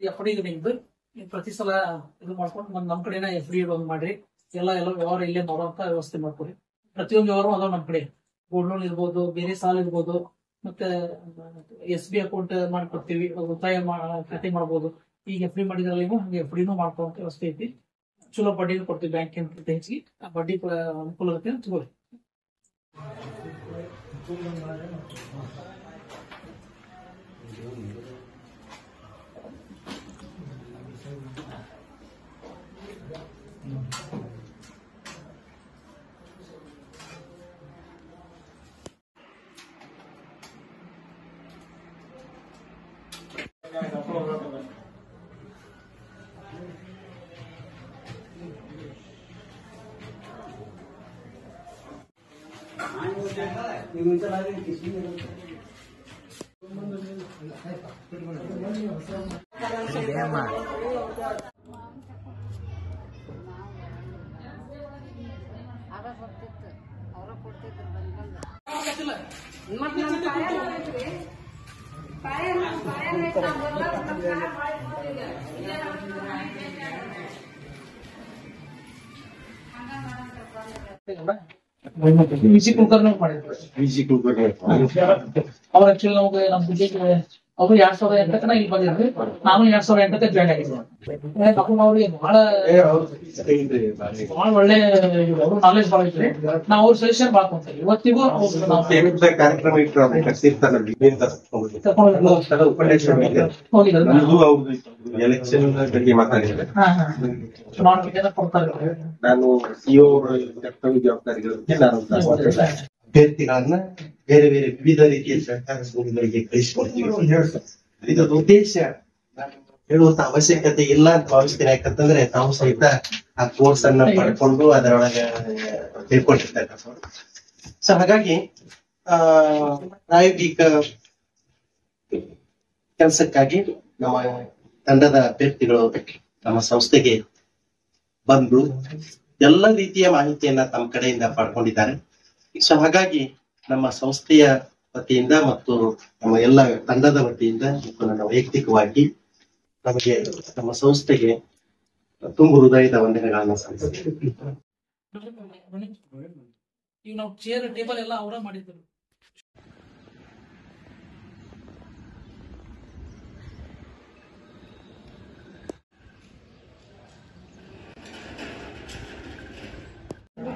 F D ನಿಮ್ದು ಪ್ರತಿ ಸಲ ಇದು ಮಾಡ್ಕೊಂಡು ನಮ್ ಕಡೆನ ಎಫ್ ಡಿ ಒಂದು ಮಾಡ್ರಿ. ಎಲ್ಲ ವ್ಯವಹಾರ ಇಲ್ಲೇ ನೋಡುವಂತ ವ್ಯವಸ್ಥೆ ಮಾಡ್ಕೊಡಿ. ಪ್ರತಿಯೊಂದು ವ್ಯವಹಾರ ಅದಾವ ನಮ್ ಕಡೆ. ಗೋಲ್ಡ್ ಲೋನ್ ಇರ್ಬೋದು, ಬೇರೆ ಸಾಲ ಇರ್ಬೋದು, ಮತ್ತೆ SB ಅಕೌಂಟ್ ಮಾಡ್ಕೊಡ್ತೀವಿ, ಉಳಿತಾಯ ಖಾತೆ ಮಾಡ್ಬೋದು. ಈಗ ಎಫ್ ಡಿ ಮಾಡಿದ್ರಲ್ಲಿ ಹಂಗೆ ಎಫ್ ಡಿನೂ ಮಾಡ್ಕೊಳ್ಳುವಂತ ವ್ಯವಸ್ಥೆ ಐತಿ. ಚಲೋ ಬಡ್ಡಿನೂ ಕೊಡ್ತೀವಿ ಬ್ಯಾಂಕಿನ ಹೆಚ್ಚಿಗೆ. ಆ ಬಡ್ಡಿ ಅನುಕೂಲ ಇರುತ್ತೆ ಅಂತ ತಗೋರಿ. ವಿಜಿ ಕುಲಕರ್ಣಿ ಮಾಡಿದ್ರು. ಅವ್ರು ಆಕ್ಚುಲಿ ನಮ್ಗೆ ನಮ್ ಜಿಲ್ಲೆಗೆ ಅವರು 2008 ಇಲ್ಲಿ ಬಂದಿದ್ರು. ನಾನು 2008 ಜಾಯ್ನ್ ಆಗಿದ್ದೆ. ಅವ್ರಿಗೆ ಬಹಳ ಒಳ್ಳೆ ಅವರು ನಾಲೆಜ್ ಬಹಳ ಇದ್ರೆ ನಾವು ಅವ್ರ ಸಜೆಷನ್ ಮಾಡ್ಕೊಂತೀವಿ. ಇವತ್ತಿಗೂ ಕಾರ್ಯಕ್ರಮ ಎಲೆಕ್ಷನ್ ಬಗ್ಗೆ ಮಾತಾಡಿದ್ರೆ ನಾನು ಸಿಒ ಕರ್ತವ್ಯ ಜವಾಬ್ದಾರಿಗಳ ಬಗ್ಗೆ ನಾನು ಅಭ್ಯರ್ಥಿಗಳನ್ನ ಬೇರೆ ಬೇರೆ ವಿವಿಧ ರೀತಿಯ ಸರ್ಕಾರ ಸಂಘಗಳಿಗೆ ಕಳಿಸಿಕೊಡ್ತೀವಿ. ಇದರ ಉದ್ದೇಶ ಹೇಳುವಂತ ಅವಶ್ಯಕತೆ ಇಲ್ಲ ಅಂತ ಭಾವಿಸ್ತೀನಿ. ಯಾಕಂತಂದ್ರೆ ತಾವು ಸಹಿತ ಆ ಕೋರ್ಸ್ ಅನ್ನ ಪಡ್ಕೊಂಡು ಅದರೊಳಗೆ ತಿಳ್ಕೊಂಡಿರ್ತಕ್ಕಂಥ. ಸೊ ಹಾಗಾಗಿ ಪ್ರಾಯೋಗಿಕ ಕೆಲಸಕ್ಕಾಗಿ ನಮ್ಮ ತಂಡದ ಅಭ್ಯರ್ಥಿಗಳು ನಮ್ಮ ಸಂಸ್ಥೆಗೆ ಬಂದು ಎಲ್ಲ ರೀತಿಯ ಮಾಹಿತಿಯನ್ನ ತಮ್ಮ ಕಡೆಯಿಂದ ಪಡ್ಕೊಂಡಿದ್ದಾರೆ. ಸೊ ಹಾಗಾಗಿ ನಮ್ಮ ಸಂಸ್ಥೆಯ ವತಿಯಿಂದ ಮತ್ತು ನಮ್ಮ ಎಲ್ಲ ತಂಡದ ವತಿಯಿಂದ ಮತ್ತು ನನ್ನ ವೈಯಕ್ತಿಕವಾಗಿ ನಮಗೆ ನಮ್ಮ ಸಂಸ್ಥೆಗೆ ತುಂಬು ಹೃದಯದ ವಂದನೆಗಳನ್ನ ಸಲ್ಲಿಸ್ತೀವಿ. ಈಗ ನಾವು ಚೇರ್ ಟೇಬಲ್ ಎಲ್ಲ ಅವರ ಮಾಡಿದ್ರು.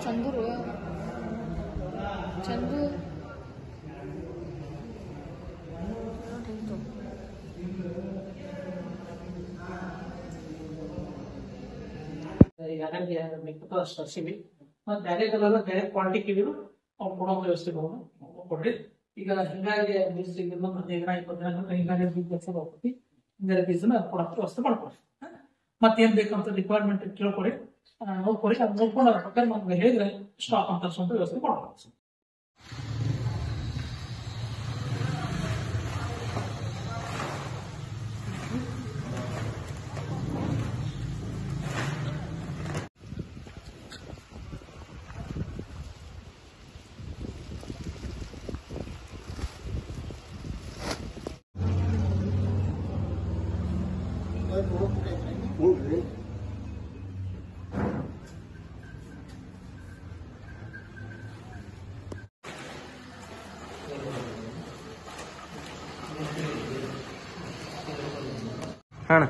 ಚಂದ್ರು ಚಂದು ತರ್ಸಿವಿ. ಮತ್ತೆ ಬೇರೆ ಕಲರ್ ಬೇರೆ ಕ್ವಾಂಟಿಟಿ ಅವ್ರು ಕೊಡೋ ವ್ಯವಸ್ಥೆ ಕೊಡ್ರಿ. ಈಗ ಹಿಂಗಾಗಿ ಬೀಜ 15 ಹಿಂಗಾಗಿ ಬೀಜ ಹೋಗ್ತಿ. ಹಿಂಗಾಗಿ ಬೀಜನ ಕೊಡೋಕೆ ವ್ಯವಸ್ಥೆ ಮಾಡ್ಕೊಡ್ರಿ. ಮತ್ತೇನ್ ಬೇಕಂತ ರಿಕ್ವೈರ್ಮೆಂಟ್ ಕೇಳ್ಕೊಡಿ, ನೋಡ್ಕೊಡಿ. ಅದ್ ನೋಡ್ಕೊಂಡು ಅದ್ರ ಪ್ರಕಾರ ನಮ್ಗೆ ಹೇಳಿದ್ರೆ ಸ್ಟಾಕ್ ಅಂತ ತರಿಸುವಂತ ವ್ಯವಸ್ಥೆ ಮಾಡ್ಕೊಡ್ತೀವಿ. ಹಣ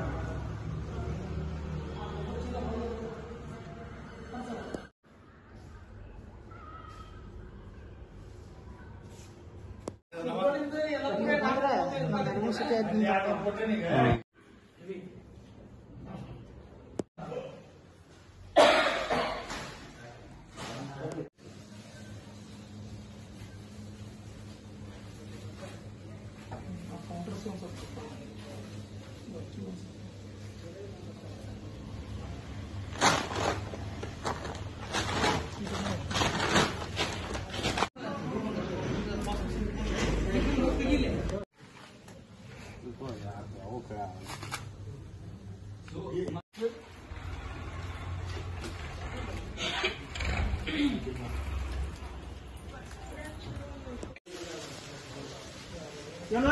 ಏನು